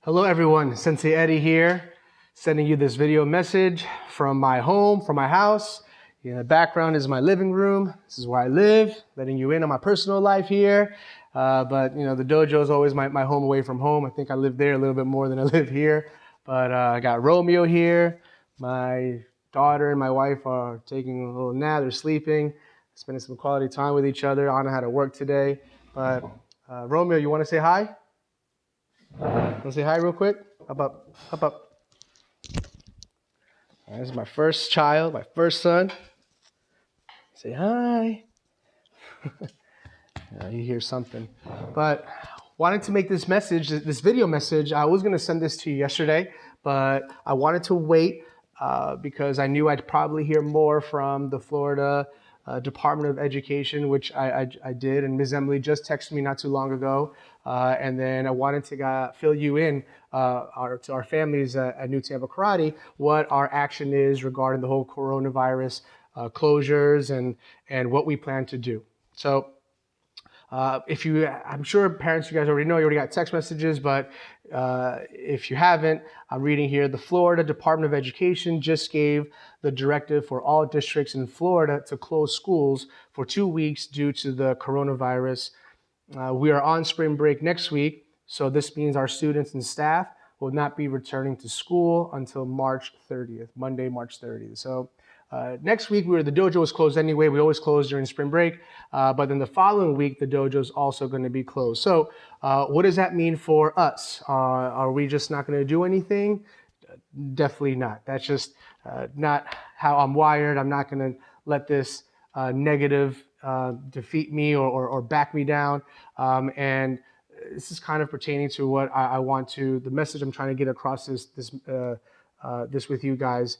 Hello everyone, Sensei Eddie here, sending you this video message from my home, from my house. In the background is my living room. This is where I live, letting you in on my personal life here. But the dojo is always my home away from home. I think I live there a little bit more than I live here. But I got Romeo here. My daughter and my wife are taking a little nap. They're sleeping, spending some quality time with each other. Anna had to work today. But Romeo, you want to say hi? Want to say hi real quick? Up, up, up, up. This is my first child, my first son. Say hi. You hear something. But wanted to make this video message. I was going to send this to you yesterday, but I wanted to wait because I knew I'd probably hear more from the Florida Department of Education, which I did, and Ms. Emily just texted me not too long ago, and then I wanted to fill you in to our families at New Tampa Karate what our action is regarding the whole coronavirus closures and what we plan to do. So I'm sure parents, you guys already know, you already got text messages, but if you haven't, I'm reading here, the Florida Department of Education just gave the directive for all districts in Florida to close schools for 2 weeks due to the coronavirus. We are on spring break next week, so this means our students and staff will not be returning to school until March 30th, Monday, March 30th. So next week, the dojo was closed anyway. We always close during spring break. But then the following week, the dojo is also going to be closed. So what does that mean for us? Are we just not going to do anything? Definitely not. That's just not how I'm wired. I'm not going to let this negative defeat me or back me down. And this is kind of pertaining to what I want to, the message I'm trying to get across this with you guys.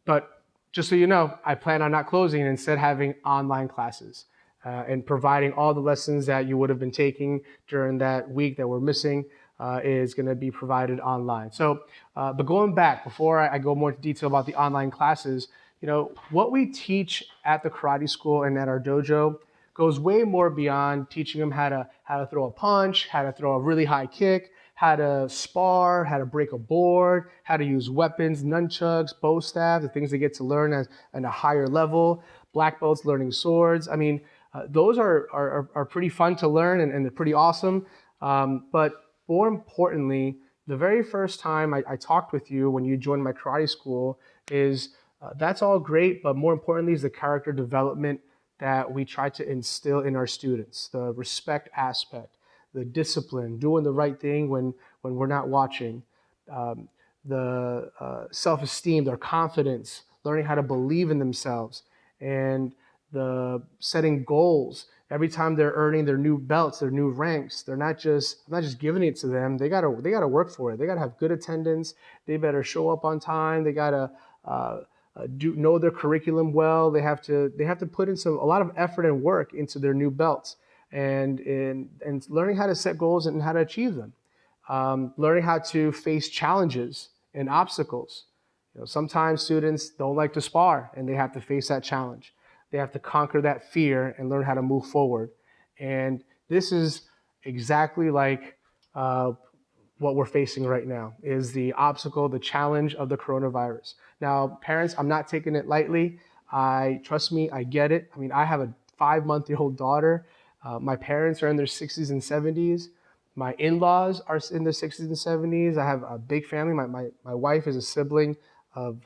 But just so you know, I plan on not closing and instead having online classes and providing all the lessons that you would have been taking during that week that we're missing is going to be provided online. So, but going back, before I go more into detail about the online classes, what we teach at the karate school and at our dojo goes way more beyond teaching them how to throw a punch, how to throw a really high kick, how to spar, how to break a board, how to use weapons, nunchucks, bow staff, the things they get to learn at a higher level, black belts learning swords. I mean, those are pretty fun to learn and they're pretty awesome. But more importantly, the very first time I talked with you when you joined my karate school is that's all great, but more importantly is the character development that we try to instill in our students, the respect aspect, the discipline, doing the right thing when we're not watching, the self-esteem, their confidence, learning how to believe in themselves, and the setting goals. Every time they're earning their new belts, their new ranks, I'm not just giving it to them. They gotta work for it. They gotta have good attendance. They better show up on time. They gotta know their curriculum well. They have to put in a lot of effort and work into their new belts. And learning how to set goals and how to achieve them, learning how to face challenges and obstacles. Sometimes students don't like to spar, and they have to face that challenge. They have to conquer that fear and learn how to move forward. And this is exactly like what we're facing right now, is the obstacle, the challenge of the coronavirus. Now, parents, I'm not taking it lightly. Trust me, I get it. I mean, I have a 5-month-old daughter. My parents are in their 60s and 70s. My in-laws are in their 60s and 70s. I have a big family. My wife is a sibling of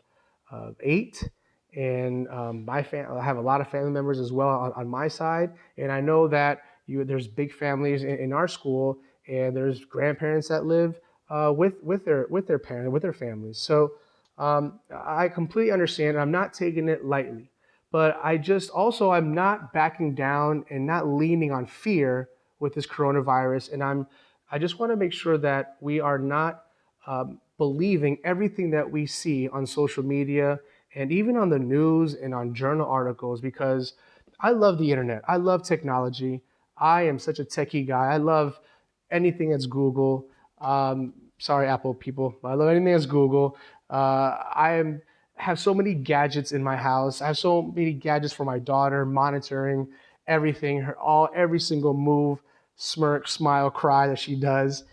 8. And I have a lot of family members as well on my side. And I know that there's big families in our school, and there's grandparents that live with their parents, with their families. So I completely understand. I'm not taking it lightly. But I'm not backing down and not leaning on fear with this coronavirus. And I just want to make sure that we are not believing everything that we see on social media and even on the news and on journal articles, because I love the internet. I love technology. I am such a techie guy. I love anything that's Google. Sorry, Apple people, but I love anything that's Google. Have so many gadgets in my house. I have so many gadgets for my daughter, monitoring everything, every single move, smirk, smile, cry that she does.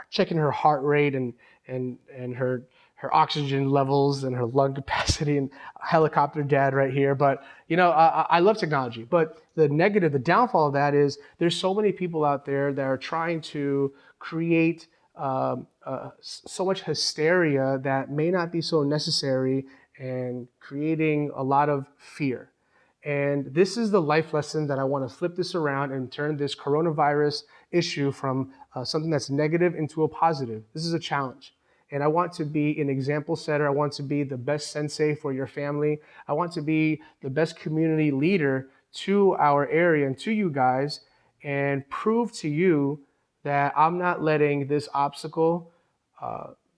checking her heart rate and her oxygen levels and her lung capacity, and helicopter dad right here. But I love technology. But the downfall of that is there's so many people out there that are trying to create so much hysteria that may not be so necessary, and creating a lot of fear. And this is the life lesson that I want to flip this around and turn this coronavirus issue from something that's negative into a positive. This is a challenge. And I want to be an example setter. I want to be the best sensei for your family. I want to be the best community leader to our area and to you guys, and prove to you that I'm not letting this obstacle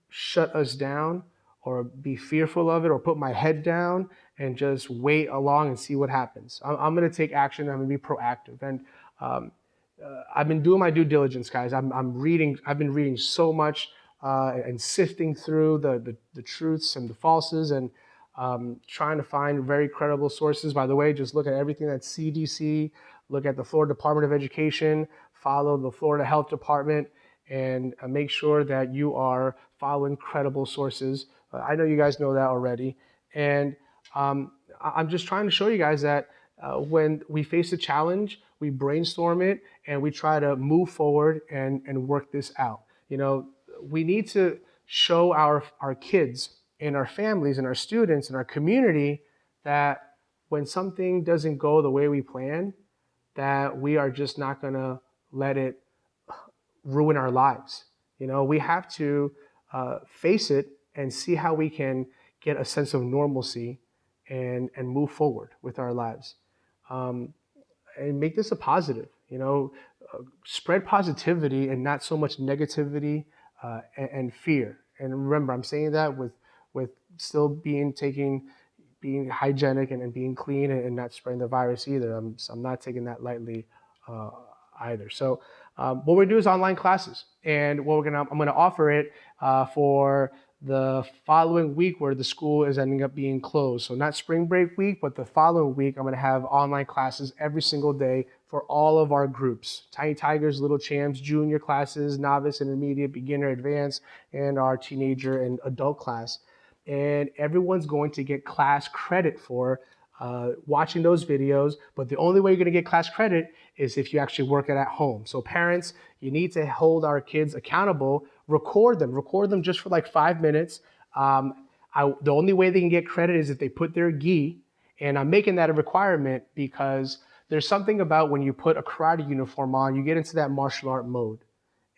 shut us down, or be fearful of it, or put my head down and just wait along and see what happens. I'm going to take action. I'm going to be proactive. And I've been doing my due diligence, guys. I've been reading so much and sifting through the truths and the falses, and trying to find very credible sources. By the way, just look at everything that's CDC, look at the Florida Department of Education, follow the Florida Health Department, and make sure that you are following credible sources. I know you guys know that already. And I'm just trying to show you guys that when we face a challenge, we brainstorm it and we try to move forward and work this out. We need to show our kids and our families and our students and our community that when something doesn't go the way we plan, that we are just not going to let it ruin our lives. We have to face it and see how we can get a sense of normalcy and move forward with our lives, and make this a positive. Spread positivity and not so much negativity and fear. And remember, I'm saying that with still being hygienic and being clean, and not spreading the virus either. I'm not taking that lightly either. So what we're gonna do is online classes, and I'm gonna offer it for the following week, where the school is ending up being closed. So not spring break week, but the following week, I'm gonna have online classes every single day for all of our groups: Tiny Tigers, Little Champs, junior classes, novice, intermediate, beginner, advanced, and our teenager and adult class. And everyone's going to get class credit for watching those videos. But the only way you're going to get class credit is if you actually work it at home. So parents, you need to hold our kids accountable. Record them just for like 5 minutes. The only way they can get credit is if they put their gi. And I'm making that a requirement because there's something about when you put a karate uniform on, you get into that martial art mode.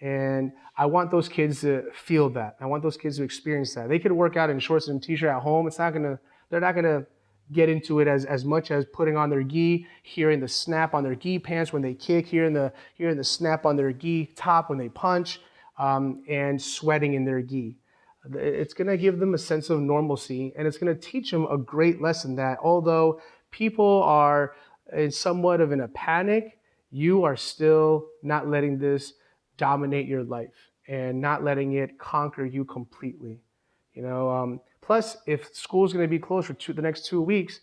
And I want those kids to feel that. I want those kids to experience that. They could work out in shorts and t-shirt at home. They're not gonna get into it as much as putting on their gi, hearing the snap on their gi pants when they kick, hearing the snap on their gi top when they punch, and sweating in their gi. It's gonna give them a sense of normalcy, and it's gonna teach them a great lesson that although people are somewhat in a panic, you are still not letting this dominate your life and not letting it conquer you completely. Plus, if school's going to be closed for the next 2 weeks,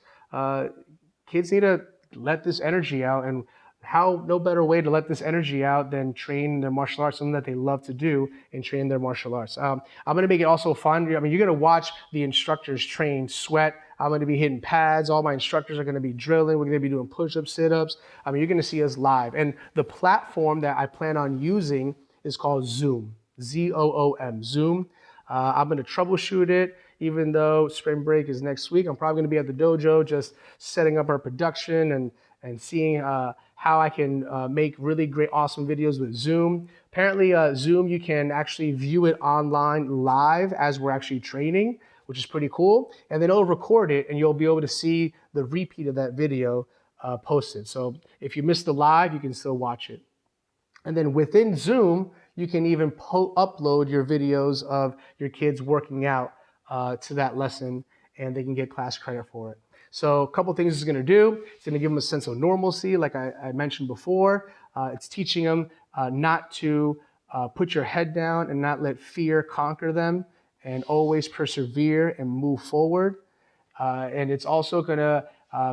kids need to let this energy out. And no better way to let this energy out than train their martial arts, something that they love to do, and train their martial arts. I'm going to make it also fun. You're going to watch the instructors train, sweat. I'm going to be hitting pads. All my instructors are going to be drilling. We're going to be doing push-ups, sit-ups. You're going to see us live. And the platform that I plan on using is called Zoom, Zoom, Zoom. I'm going to troubleshoot it. Even though spring break is next week, I'm probably going to be at the dojo just setting up our production and seeing how I can make really great, awesome videos with Zoom. Apparently, Zoom, you can actually view it online live as we're actually training, which is pretty cool. And then it'll record it, and you'll be able to see the repeat of that video posted. So if you missed the live, you can still watch it. And then within Zoom, you can even upload your videos of your kids working out to that lesson, and they can get class credit for it. So a couple things it's going to do. It's going to give them a sense of normalcy, like I mentioned before. It's teaching them not to put your head down and not let fear conquer them, and always persevere and move forward. And it's also going to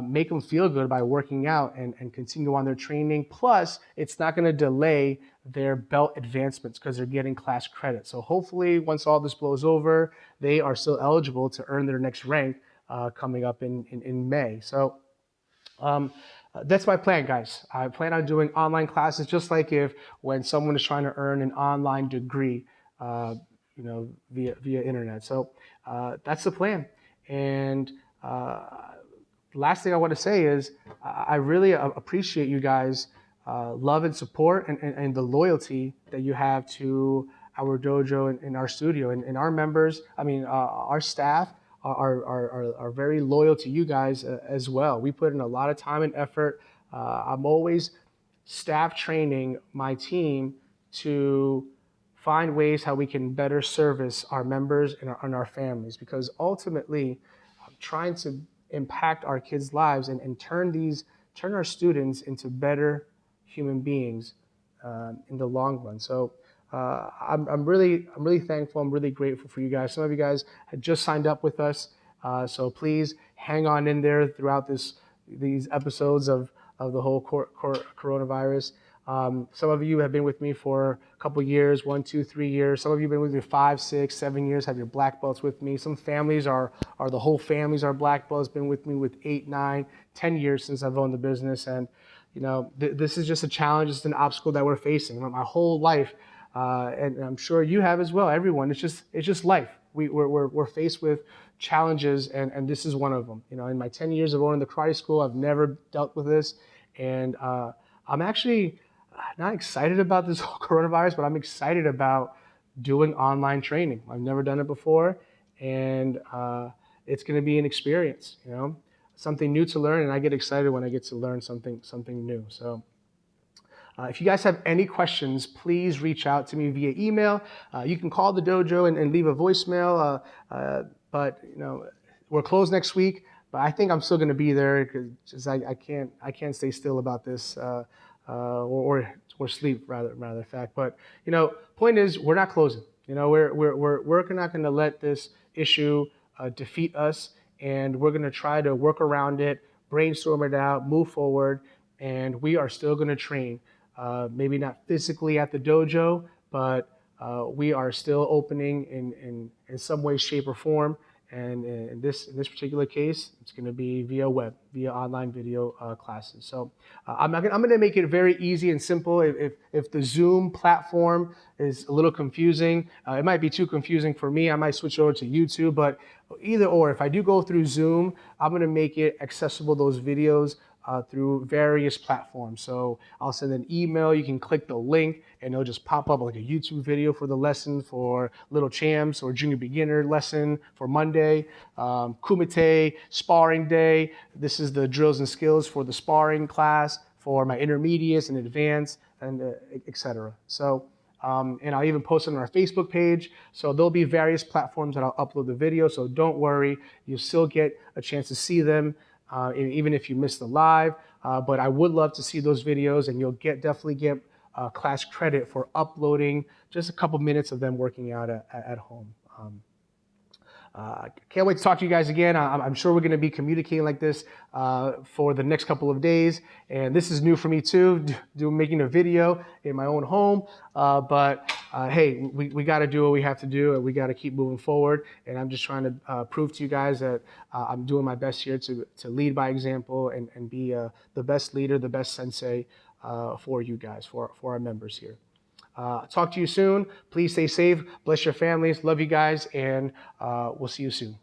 make them feel good by working out and continue on their training. Plus, it's not going to delay their belt advancements because they're getting class credit. So hopefully, once all this blows over, they are still eligible to earn their next rank coming up in May. So that's my plan, guys. I plan on doing online classes, just like if when someone is trying to earn an online degree, via internet. So that's the plan. And last thing I want to say is I really appreciate you guys' love and support and the loyalty that you have to our dojo and our studio and our members. Our staff are very loyal to you guys as well. We put in a lot of time and effort. I'm always staff training my team to find ways how we can better service our members and our families, because ultimately I'm trying to impact our kids' lives and turn our students into better human beings in the long run. So I'm really thankful. I'm really grateful for you guys. Some of you guys had just signed up with us, so please hang on in there throughout these episodes of the whole coronavirus. Some of you have been with me for a couple years, 1, 2, 3 years. Some of you have been with me 5, 6, 7 years, have your black belts with me. Some families are the whole families are black belts, been with me with 8, 9, 10 years since I've owned the business. And this is just a challenge, it's an obstacle that we're facing my whole life. And I'm sure you have as well, everyone. It's just life. We're faced with challenges, and this is one of them. In my 10 years of owning the karate school, I've never dealt with this. And I'm actually not excited about this whole coronavirus, but I'm excited about doing online training. I've never done it before, and it's going to be an experience, something new to learn, and I get excited when I get to learn something new. So if you guys have any questions, please reach out to me via email. You can call the dojo and leave a voicemail, but we're closed next week. But I think I'm still going to be there because I can't stay still about this or sleep rather of fact. But point is, we're not closing. We're not going to let this issue defeat us, and we're going to try to work around it, brainstorm it out, move forward, and we are still going to train. Maybe not physically at the dojo, but we are still opening in some way, shape, or form. And in this particular case, it's going to be via online video classes. So I'm going to make it very easy and simple. If the Zoom platform is a little confusing, it might be too confusing for me. I might switch over to YouTube. But either or, if I do go through Zoom, I'm going to make it accessible, those videos, through various platforms. So I'll send an email, you can click the link, and it'll just pop up like a YouTube video for the lesson for Little Champs or Junior Beginner lesson for Monday, Kumite, Sparring Day. This is the drills and skills for the sparring class, for my intermediates and advanced, and etc. So, and I'll even post it on our Facebook page. So there'll be various platforms that I'll upload the video, so don't worry, you'll still get a chance to see them. Even if you missed the live, but I would love to see those videos, and you'll definitely get class credit for uploading just a couple minutes of them working out at home. Can't wait to talk to you guys again. I'm sure we're going to be communicating like this for the next couple of days. And this is new for me too, making a video in my own home. But hey, we got to do what we have to do, and we got to keep moving forward. And I'm just trying to prove to you guys that I'm doing my best here to lead by example and be the best leader, the best sensei for you guys, for our members here. Talk to you soon. Please stay safe. Bless your families. Love you guys, and we'll see you soon.